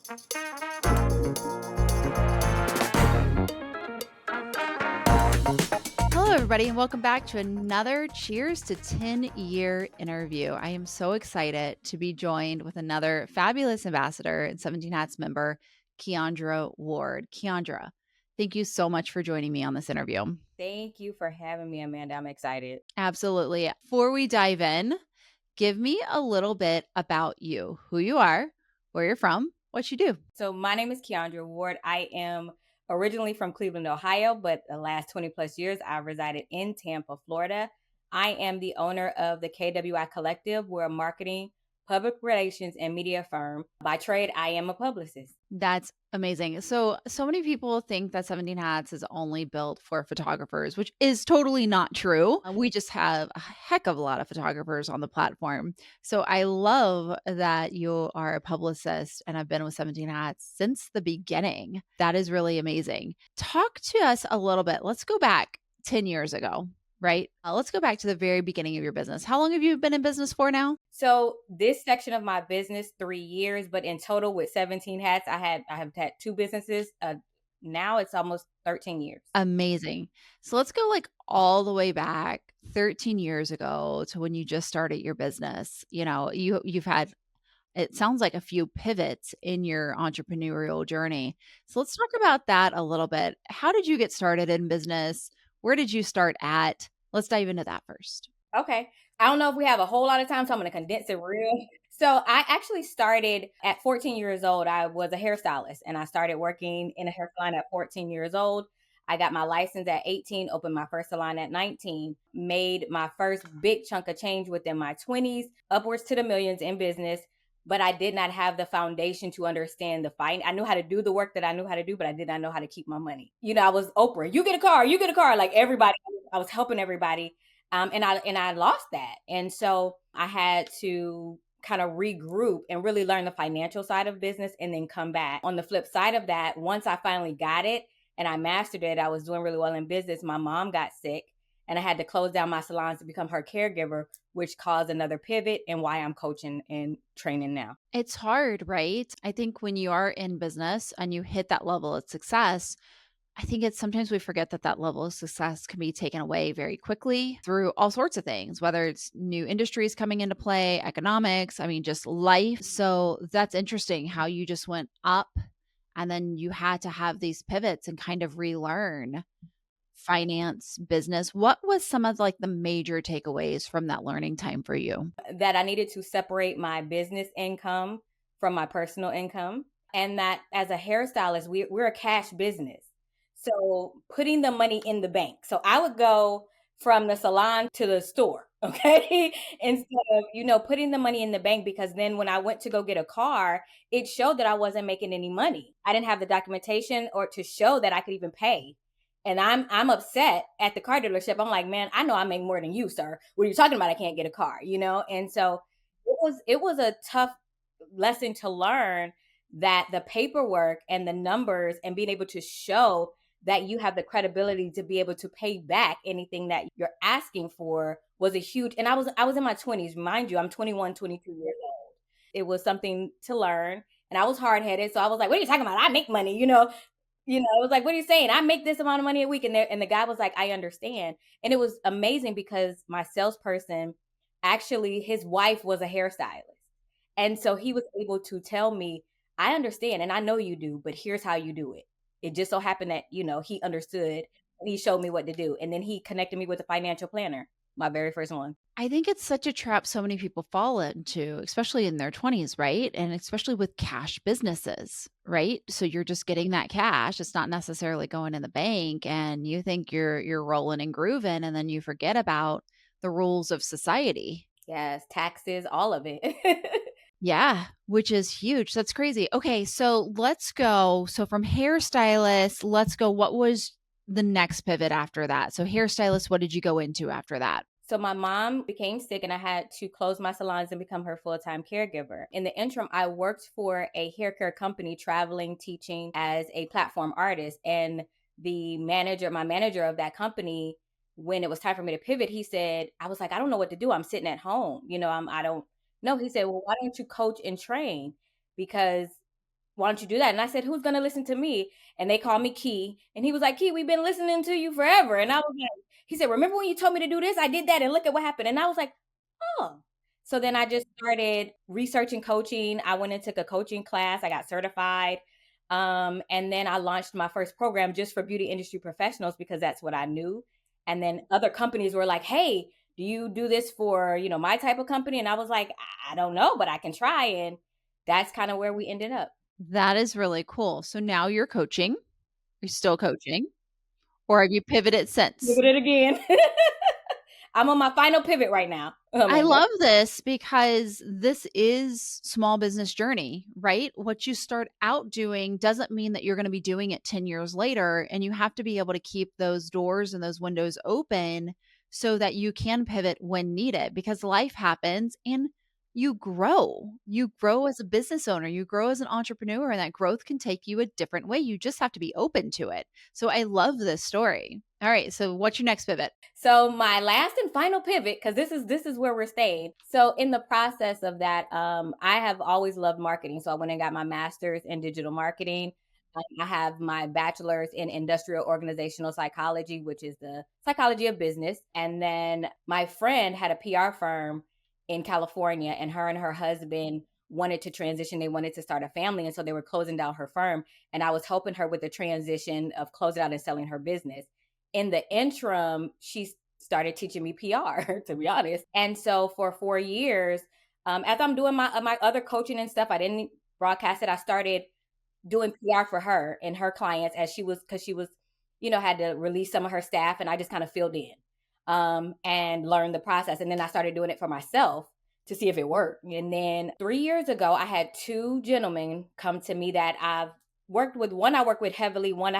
Hello, everybody, and welcome back to another Cheers to 10-Year interview. I am so excited to be joined with another fabulous ambassador and 17 Hats member, Keandra Ward. Keandra, thank you so much for joining me on this interview. Thank you for having me, Amanda. I'm excited. Absolutely. Before we dive in, give me a little bit about you, who you are, where you're from, what you do. So my name is Keandra Ward. I am originally from Cleveland, Ohio, but the last 20 plus years I've resided in Tampa, Florida. I am the owner of the KWI Collective. We're a marketing, public relations, and media firm. By trade, I am a publicist. That's amazing. So many people think that 17 Hats is only built for photographers, which is totally not true. We just have a heck of a lot of photographers on the platform. So I love that you are a publicist and have been with 17 Hats since the beginning. That is really amazing. Talk to us a little bit. Let's go back 10 years ago. Right? Let's go back to the very beginning of your business. How long have you been in business for now? So this section of my business, 3 years, but in total with 17 hats, I have had two businesses. Now it's almost 13 years. Amazing. So let's go like all the way back 13 years ago to when you just started your business. You know, you've had, it sounds like, a few pivots in your entrepreneurial journey. So let's talk about that a little bit. How did you get started in business? Where did you start at? Let's dive into that first. Okay. I don't know if we have a whole lot of time, so I'm going to condense it real. So I actually started at 14 years old. I was a hairstylist and I started working in a hair salon at 14 years old. I got my license at 18, opened my first salon at 19, made my first big chunk of change within my 20s, upwards to the millions in business. But I did not have the foundation to understand the fight. I knew how to do the work that I knew how to do, but I did not know how to keep my money. You know, I was Oprah, you get a car, like everybody. I was helping everybody. And I lost that. And so I had to kind of regroup and really learn the financial side of business and then come back. On the flip side of that, once I finally got it and I mastered it, I was doing really well in business. My mom got sick and I had to close down my salons to become her caregiver, which caused another pivot and why I'm coaching and training now. It's hard, right? I think when you are in business and you hit that level of success, I think it's sometimes we forget that that level of success can be taken away very quickly through all sorts of things, whether it's new industries coming into play, economics, I mean, just life. So that's interesting how you just went up and then you had to have these pivots and kind of relearn finance, business. What was some of like the major takeaways from that learning time for you? That I needed to separate my business income from my personal income. And that as a hairstylist, we're a cash business. So putting the money in the bank. So I would go from the salon to the store, okay? Instead of, putting the money in the bank, because then when I went to go get a car, it showed that I wasn't making any money. I didn't have the documentation or to show that I could even pay. And I'm upset at the car dealership. I'm like, man, I know I make more than you, sir. What are you talking about? I can't get a car, And so it was a tough lesson to learn that the paperwork and the numbers and being able to show that you have the credibility to be able to pay back anything that you're asking for was a huge, and I was in my 20s, mind you, I'm 21, 22 years old. It was something to learn, and I was hard-headed. So I was like, what are you talking about? I make money, it was like, what are you saying? I make this amount of money a week. And the guy was like, I understand. And it was amazing because my salesperson, actually, his wife was a hairstylist. And so he was able to tell me, I understand and I know you do, but here's how you do it. It just so happened that, he understood and he showed me what to do. And then he connected me with a financial planner, my very first one. I think it's such a trap so many people fall into, especially in their 20s, right? And especially with cash businesses, right? So you're just getting that cash. It's not necessarily going in the bank and you think you're rolling and grooving and then you forget about the rules of society. Yes, taxes, all of it. Yeah, which is huge. That's crazy. Okay, so let's go. So from hairstylist, let's go. What was the next pivot after that? So hairstylist, what did you go into after that? So my mom became sick and I had to close my salons and become her full-time caregiver. In the interim, I worked for a hair care company, traveling, teaching as a platform artist. And my manager of that company, when it was time for me to pivot, he said, I was like, I don't know what to do. I'm sitting at home. I don't know. He said, well, why don't you coach and train? Because why don't you do that? And I said, who's going to listen to me? And they called me Key. And he was like, Key, we've been listening to you forever. And I was like, he said, remember when you told me to do this? I did that and look at what happened. And I was like, oh. So then I just started researching coaching. I went and took a coaching class. I got certified. And then I launched my first program just for beauty industry professionals because that's what I knew. And then other companies were like, hey, do you do this for, my type of company? And I was like, I don't know, but I can try. And that's kind of where we ended up. That is really cool. So now you're coaching. You're still coaching, or have you pivoted since? Look at it again. I'm on my final pivot right now, I Amanda. love this because this is small business journey, right? What you start out doing doesn't mean that you're going to be doing it 10 years later, and you have to be able to keep those doors and those windows open so that you can pivot when needed because life happens and you grow. You grow as a business owner, you grow as an entrepreneur, and that growth can take you a different way. You just have to be open to it. So I love this story. All right, so what's your next pivot? So my last and final pivot, because this is where we're staying. So in the process of that, I have always loved marketing. So I went and got my master's in digital marketing. I have my bachelor's in industrial organizational psychology, which is the psychology of business. And then my friend had a PR firm in California, and her husband wanted to transition. They wanted to start a family. And so they were closing down her firm. And I was helping her with the transition of closing out and selling her business. In the interim, she started teaching me PR, to be honest. And so for 4 years, as I'm doing my other coaching and stuff, I didn't broadcast it. I started doing PR for her and her clients as because she was, had to release some of her staff, and I just kind of filled in and learned the process. And then I started doing it for myself to see if it worked. And then 3 years ago, I had two gentlemen come to me that I've worked with. One I worked with heavily. One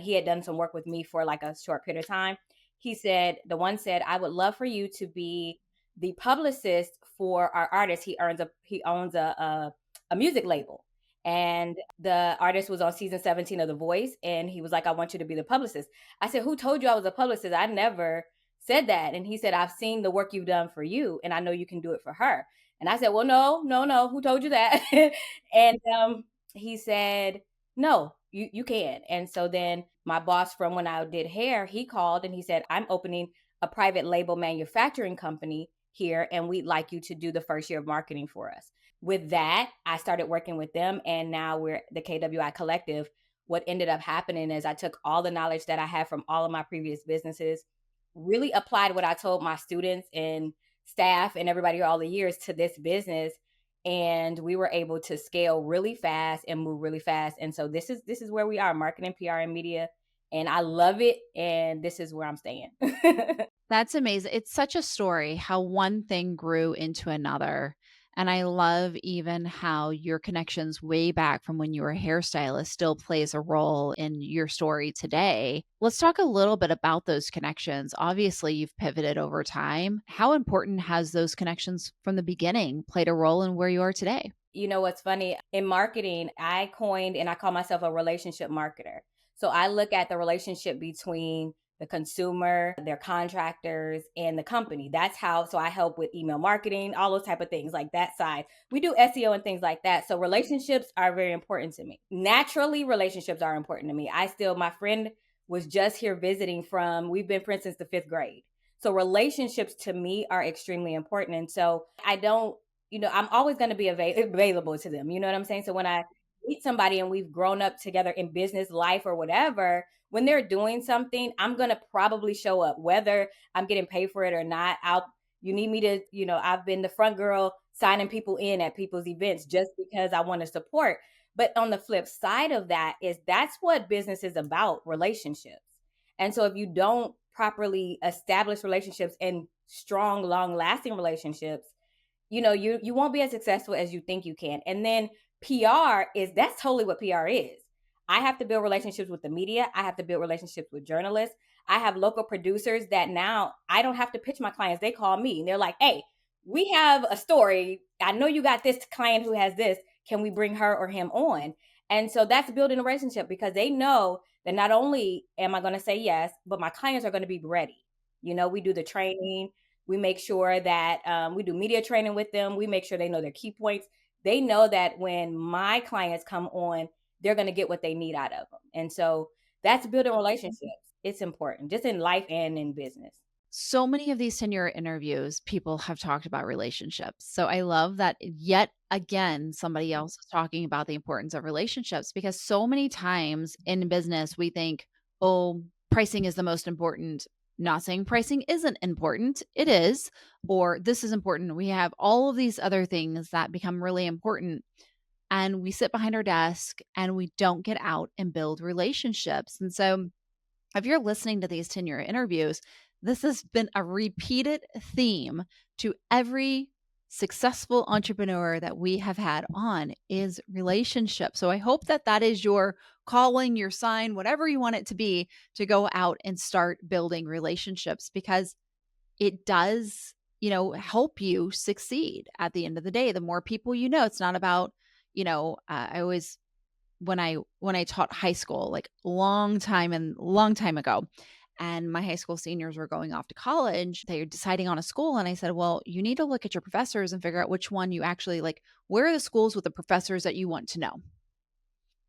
he had done some work with me for like a short period of time. The one said, I would love for you to be the publicist for our artist. He owns a music label. And the artist was on season 17 of The Voice. And he was like, I want you to be the publicist. I said, who told you I was a publicist? I never said that. And he said, I've seen the work you've done for you, and I know you can do it for her. And I said, well, no. Who told you that? And he said, no, you can. And so then my boss from when I did hair, he called and he said, I'm opening a private label manufacturing company here, and we'd like you to do the first year of marketing for us. With that, I started working with them, and now we're the KWI Collective. What ended up happening is I took all the knowledge that I had from all of my previous businesses, really applied what I told my students and staff and everybody all the years to this business, and we were able to scale really fast and move really fast. And so this is where we are, marketing, PR, and media, and I love it, and this is where I'm staying. That's amazing. It's such a story how one thing grew into another. And I love even how your connections way back from when you were a hairstylist still plays a role in your story today. Let's talk a little bit about those connections. Obviously, you've pivoted over time. How important has those connections from the beginning played a role in where you are today? You know what's funny? In marketing, I coined and I call myself a relationship marketer. So I look at the relationship between the consumer, their contractors, and the company. So I help with email marketing, all those type of things like that side. We do SEO and things like that. So relationships are very important to me. Naturally, relationships are important to me. My friend was just here visiting we've been friends since the 5th grade. So relationships to me are extremely important. And so I'm always going to be available to them. You know what I'm saying? So when I meet somebody and we've grown up together in business, life, or whatever, when they're doing something, I'm going to probably show up, whether I'm getting paid for it or not. You need me to, I've been the front girl signing people in at people's events just because I want to support. But on the flip side of that's what business is about, relationships. And so if you don't properly establish relationships and strong, long lasting relationships, you won't be as successful as you think you can. And then that's totally what PR is. I have to build relationships with the media. I have to build relationships with journalists. I have local producers that now I don't have to pitch my clients. They call me and they're like, hey, we have a story. I know you got this client who has this. Can we bring her or him on? And so that's building a relationship because they know that not only am I going to say yes, but my clients are going to be ready. We do the training. We make sure that we do media training with them. We make sure they know their key points. they know that when my clients come on, they're going to get what they need out of them. And so that's building relationships. It's important, just in life and in business. So many of these tenure interviews, people have talked about relationships. So I love that yet again, somebody else is talking about the importance of relationships because so many times in business, we think, oh, pricing is the most important. Not saying pricing isn't important, it is, or this is important. We have all of these other things that become really important. And we sit behind our desk and we don't get out and build relationships. And so if you're listening to these tenure interviews, this has been a repeated theme to every successful entrepreneur that we have had on is relationship. So I hope that that is your calling, your sign, whatever you want it to be, to go out and start building relationships because it does, help you succeed at the end of the day. The more people you know, it's not about, I always when I taught high school, like long time ago, and my high school seniors were going off to college, they were deciding on a school. And I said, well, you need to look at your professors and figure out which one you actually like. Where are the schools with the professors that you want to know?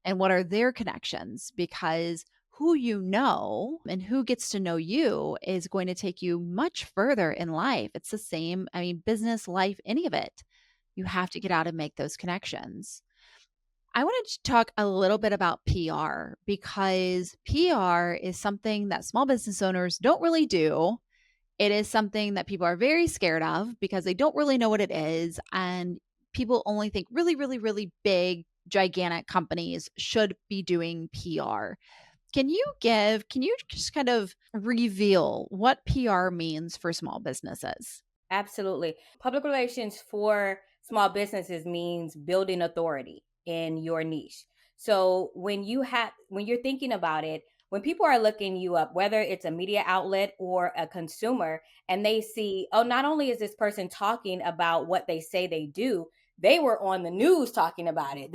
And what are their connections? Because who you know and who gets to know you is going to take you much further in life. It's the same, I mean, business, life, any of it. You have to get out and make those connections. I wanted to talk a little bit about PR because PR is something that small business owners don't really do. It is something that people are very scared of because they don't really know what it is. And people only think really, really, really big, gigantic companies should be doing PR. Can you just kind of reveal what PR means for small businesses? Absolutely. Public relations for small businesses means building authority in your niche. So when you're thinking about it, when people are looking you up, whether it's a media outlet or a consumer, and they see, oh, not only is this person talking about what they say they do, they were on the news talking about it.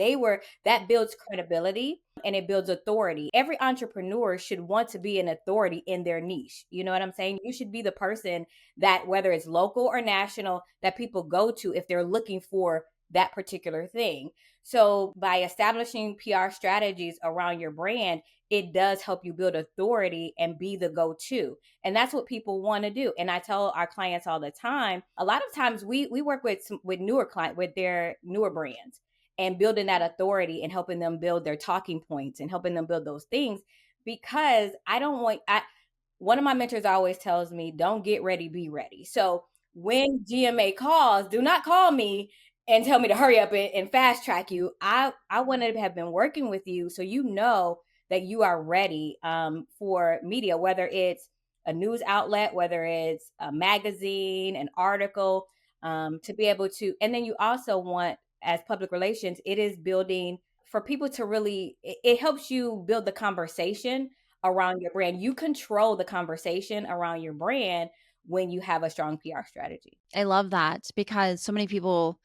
That builds credibility and it builds authority. Every entrepreneur should want to be an authority in their niche. You know what I'm saying? You should be the person that, whether it's local or national, that people go to if they're looking for that particular thing. So by establishing PR strategies around your brand, it does help you build authority and be the go-to. And that's what people want to do. And I tell our clients all the time, a lot of times we work with newer clients with their newer brands and building that authority and helping them build their talking points and helping them build those things, because I don't want I one of my mentors always tells me, don't get ready, be ready. So when GMA calls, do not call me and tell me to hurry up and fast track you. I want to have been working with you so you know that you are ready for media, whether it's a news outlet, whether it's a magazine, an article, to be able to. And then you also want, as public relations, it is building for people to really, it helps you build the conversation around your brand. You control the conversation around your brand when you have a strong PR strategy. I love that because so many people,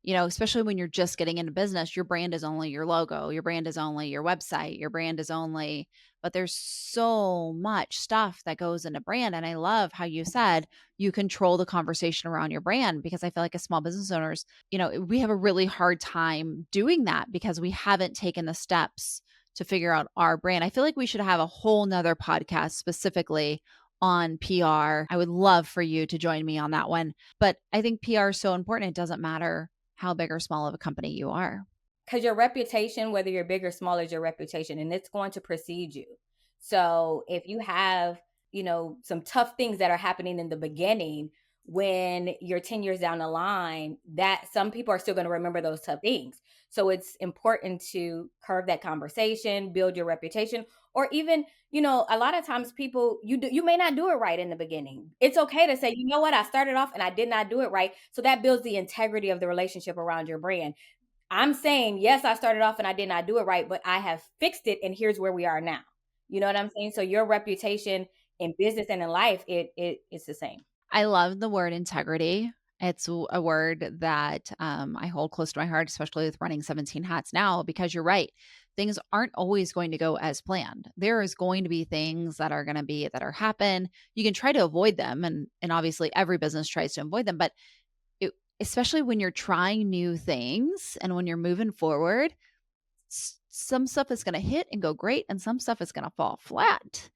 especially when you're just getting into business, your brand is only your logo, your brand is only your website, your brand is only, but there's so much stuff that goes into brand. And I love how you said you control the conversation around your brand because I feel like as small business owners, we have a really hard time doing that because we haven't taken the steps to figure out our brand. I feel like we should have a whole nother podcast specifically on PR. I would love for you to join me on that one. But I think PR is so important. It doesn't matter how big or small of a company you are. Because your reputation, whether you're big or small, is your reputation, and it's going to precede you. So if you have, some tough things that are happening in the beginning, when you're 10 years down the line, that some people are still going to remember those tough things. So it's important to curve that conversation, build your reputation, or even, a lot of times people, you may not do it right in the beginning. It's okay to say, you know what, I started off and I did not do it right. So that builds the integrity of the relationship around your brand. I'm saying, yes, I started off and I did not do it right, but I have fixed it and here's where we are now. You know what I'm saying? So your reputation in business and in life, it's the same. I love the word integrity. It's a word that I hold close to my heart, especially with running 17 hats now, because you're right. Things aren't always going to go as planned. There is going to be things that are happen. You can try to avoid them. And obviously every business tries to avoid them, but especially when you're trying new things and when you're moving forward, some stuff is going to hit and go great and some stuff is going to fall flat.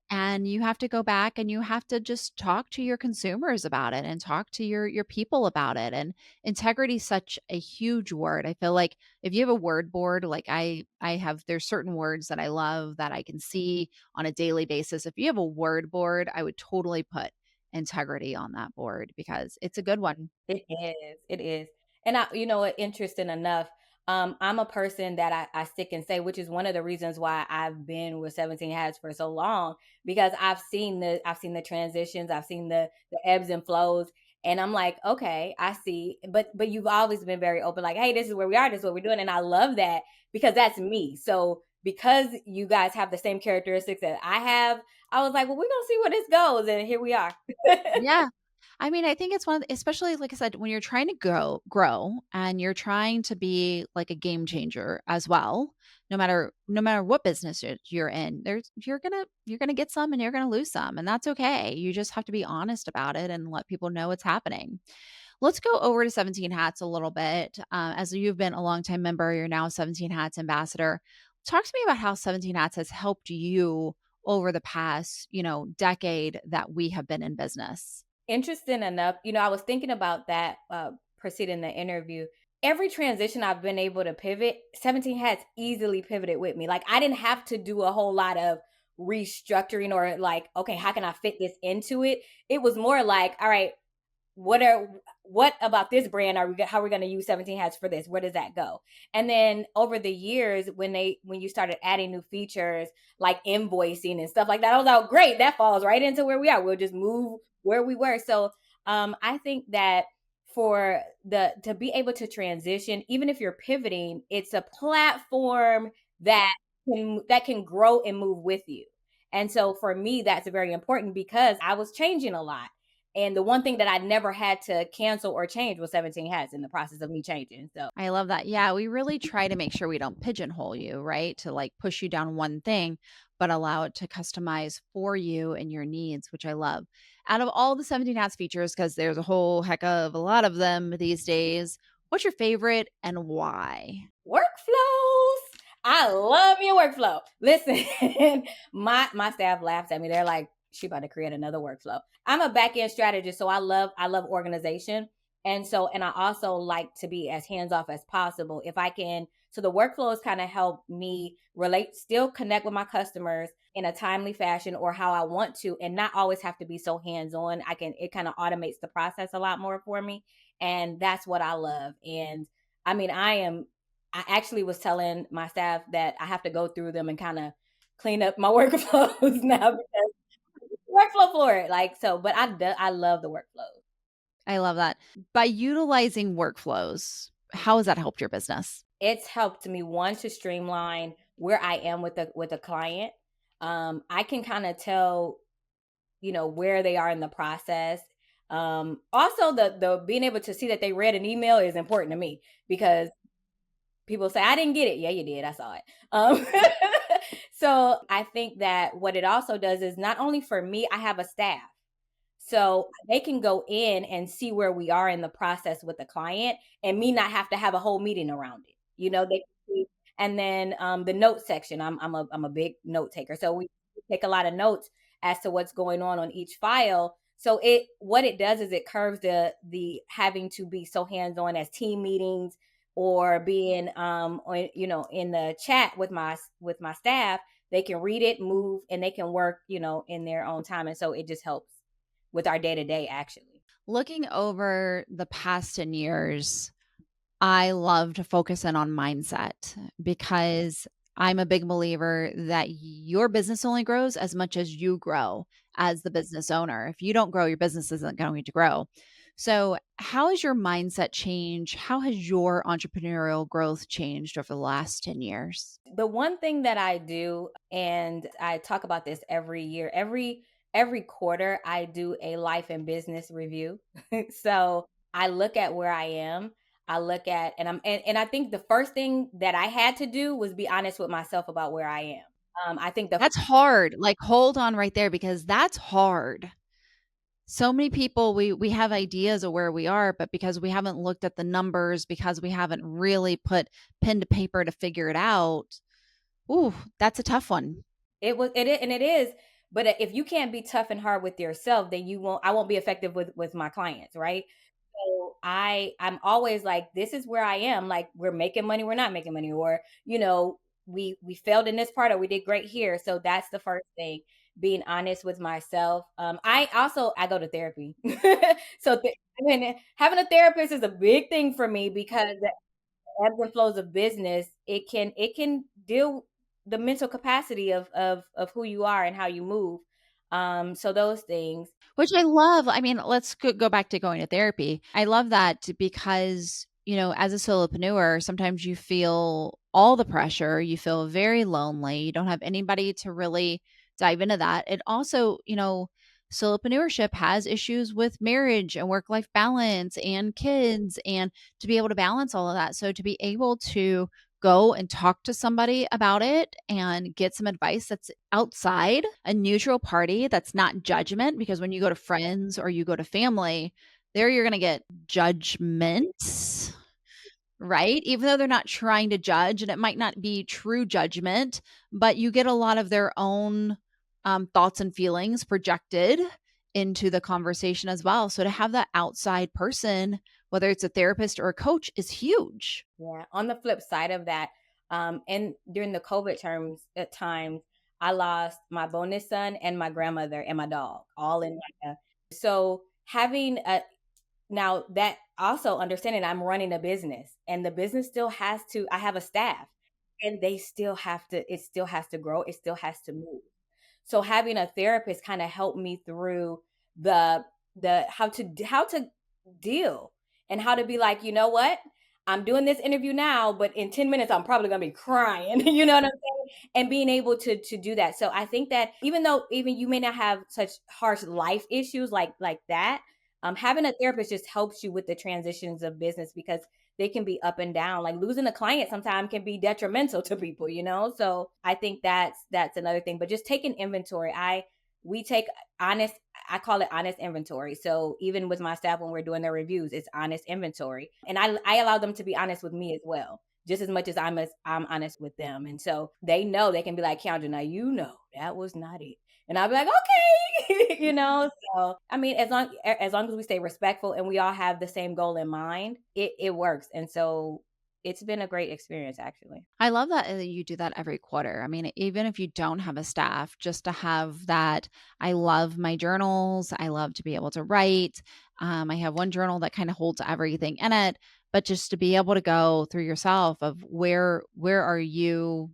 And you have to go back and you have to just talk to your consumers about it and talk to your people about it. And integrity is such a huge word. I feel like if you have a word board, like I have, there's certain words that I love that I can see on a daily basis. If you have a word board, I would totally put integrity on that board because it's a good one. It is, it is. And you know what, interesting enough, I'm a person that I stick and say, which is one of the reasons why I've been with 17 Hats for so long, because I've seen the transitions, I've seen the ebbs and flows. And I'm like, okay, I see. But you've always been very open, like, hey, this is where we are, this is what we're doing. And I love that because that's me. So because you guys have the same characteristics that I have, I was like, well, we're gonna see where this goes. And here we are. Yeah. I mean, I think it's one of the, especially like I said, when you're trying to grow and you're trying to be like a game changer as well, no matter what business you're in, there's you're gonna get some and you're gonna lose some. And that's okay. You just have to be honest about it and let people know what's happening. Let's go over to 17 Hats a little bit. As you've been a longtime member, you're now 17 Hats ambassador. Talk to me about how 17 Hats has helped you over the past, decade that we have been in business. Interesting enough, I was thinking about that preceding the interview. Every transition I've been able to pivot, 17 Hats easily pivoted with me. Like I didn't have to do a whole lot of restructuring or like, okay, how can I fit this into it? It was more like, all right, what about this brand how are we going to use 17 Hats for this, where does that go? And then over the years when you started adding new features like invoicing and stuff like that, I was like, great, that falls right into where we are, we'll just move where we were. So I think that for the to be able to transition, even if you're pivoting, it's a platform that can grow and move with you. And so for me, that's very important because I was changing a lot. And the one thing that I never had to cancel or change was 17 Hats in the process of me changing. So I love that. Yeah, we really try to make sure we don't pigeonhole you, right? To like push you down one thing, but allow it to customize for you and your needs, which I love. Out of all the 17 Hats features, because there's a whole heck of a lot of them these days, what's your favorite and why? workflows. I love your workflow. Listen, my staff laughs at me. They're like, she about to create another workflow. I'm a back end strategist, so I love organization. And I also like to be as hands off as possible. If I can, so the workflows kind of help me relate, still connect with my customers in a timely fashion or how I want to, and not always have to be so hands on. It kind of automates the process a lot more for me. And that's what I love. And I mean, I actually was telling my staff that I have to go through them and kind of clean up my workflows now because workflow for it. Like so, but I love the workflows. I love that. By utilizing workflows, how has that helped your business? It's helped me one to streamline where I am with a client. I can kind of tell, where they are in the process. Also the being able to see that they read an email is important to me because people say, I didn't get it. Yeah, you did. I saw it. So I think that what it also does is not only for me, I have a staff. So they can go in and see where we are in the process with the client and me not have to have a whole meeting around it. They can see, and then the note section, I'm a big note taker. So we take a lot of notes as to what's going on each file. So what it does is it curves the having to be so hands on as team meetings or being in the chat with my staff. They can read it, move, and they can work in their own time, and so it just helps with our day to day actually. Looking over the past 10 years, I love to focus in on mindset because I'm a big believer that your business only grows as much as you grow as the business owner. If you don't grow, your business isn't going to grow. So, how has your mindset changed? How has your entrepreneurial growth changed over the last 10 years? The one thing that I do, and I talk about this every year, every quarter, I do a life and business review. So I look at where I am. I look at and I think the first thing that I had to do was be honest with myself about where I am. I think the That's hard. Like, hold on right there because that's hard. So many people, we have ideas of where we are, but because we haven't looked at the numbers, because we haven't really put pen to paper to figure it out, ooh, that's a tough one. It is. But if you can't be tough and hard with yourself, then I won't be effective with my clients, right? So I'm always like, this is where I am. Like, we're making money, we're not making money, or we failed in this part or we did great here. So that's the first thing, being honest with myself. I go to therapy. I mean, having a therapist is a big thing for me because ebbs and flows of business, it can deal the mental capacity of who you are and how you move. So those things. Which I love. I mean, let's go back to going to therapy. I love that because, as a solopreneur, sometimes you feel all the pressure, you feel very lonely, you don't have anybody to really dive into that. It also, solopreneurship has issues with marriage and work-life balance and kids, and to be able to balance all of that. So to be able to go and talk to somebody about it and get some advice that's outside a neutral party, that's not judgment, because when you go to friends or you go to family, there you're going to get judgments, right? Even though they're not trying to judge, and it might not be true judgment, but you get a lot of their own thoughts and feelings projected into the conversation as well. So to have that outside person, whether it's a therapist or a coach, is huge. Yeah. On the flip side of that, and during the COVID terms at times, I lost my bonus son and my grandmother and my dog all in so having a now that also understanding I'm running a business and the business still has to I have a staff and they still have to it still has to grow, it still has to move. So having a therapist kind of helped me through the how to deal and how to be like, you know what? I'm doing this interview now, but in 10 minutes I'm probably gonna be crying. You know what I'm saying? And being able to do that. So I think that even you may not have such harsh life issues like that, having a therapist just helps you with the transitions of business because they can be up and down. Like losing a client sometimes can be detrimental to people, you know? So I think that's another thing. But just taking inventory. We take honest, I call it honest inventory. So even with my staff when we're doing their reviews, it's honest inventory. And I allow them to be honest with me as well. Just as much as I'm honest with them. And so they know they can be like, Keandra, now that was not it. And I'll be like, okay, So I mean, as long as we stay respectful and we all have the same goal in mind, it works. And so it's been a great experience actually. I love that you do that every quarter. I mean, even if you don't have a staff, just to have that. I love my journals. I love to be able to write. I have one journal that kind of holds everything in it, but just to be able to go through yourself of where are you,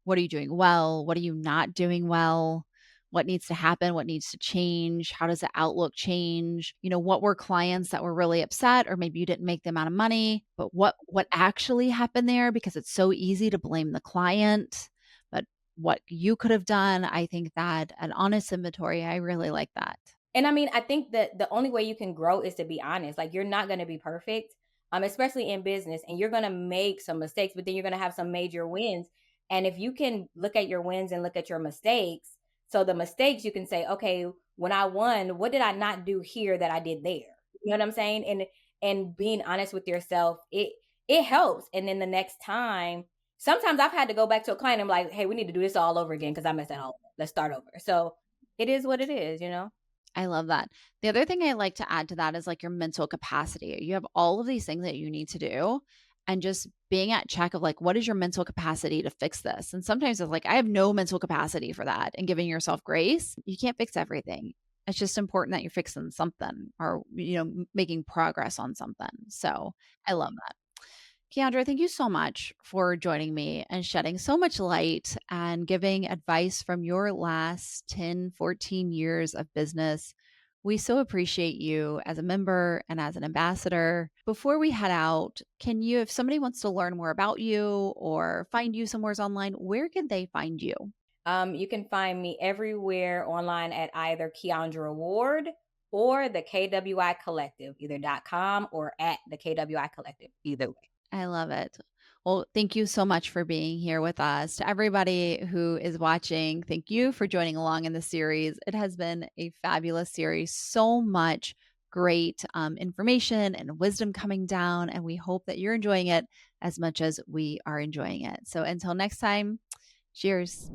what are you doing well? What are you not doing well? What needs to happen? What needs to change? How does the outlook change? What were clients that were really upset, or maybe you didn't make the amount of money, but what actually happened there? Because it's so easy to blame the client, but what you could have done. I think that an honest inventory, I really like that. And I mean, I think that the only way you can grow is to be honest. Like you're not going to be perfect, especially in business, and you're going to make some mistakes, but then you're going to have some major wins. And if you can look at your wins and look at your mistakes, so the mistakes you can say, okay, when I won, what did I not do here that I did there? You know what I'm saying? And being honest with yourself, it helps. And then the next time, sometimes I've had to go back to a client. I'm like, hey, we need to do this all over again because I messed that all up. Let's start over. So it is what it is. I love that. The other thing I like to add to that is like your mental capacity. You have all of these things that you need to do, and just being at check of like, what is your mental capacity to fix this? And sometimes it's like, I have no mental capacity for that, and giving yourself grace. You can't fix everything. It's just important that you're fixing something, or, making progress on something. So I love that. Keandra, thank you so much for joining me and shedding so much light and giving advice from your last 10, 14 years of business. We so appreciate you as a member and as an ambassador. Before we head out, if somebody wants to learn more about you or find you somewhere online, where can they find you? You can find me everywhere online at either Keandra Ward or the KWI Collective, either .com or at the KWI Collective, either way. I love it. Well, thank you so much for being here with us. To everybody who is watching, thank you for joining along in the series. It has been a fabulous series. So much great information and wisdom coming down. And we hope that you're enjoying it as much as we are enjoying it. So until next time, cheers.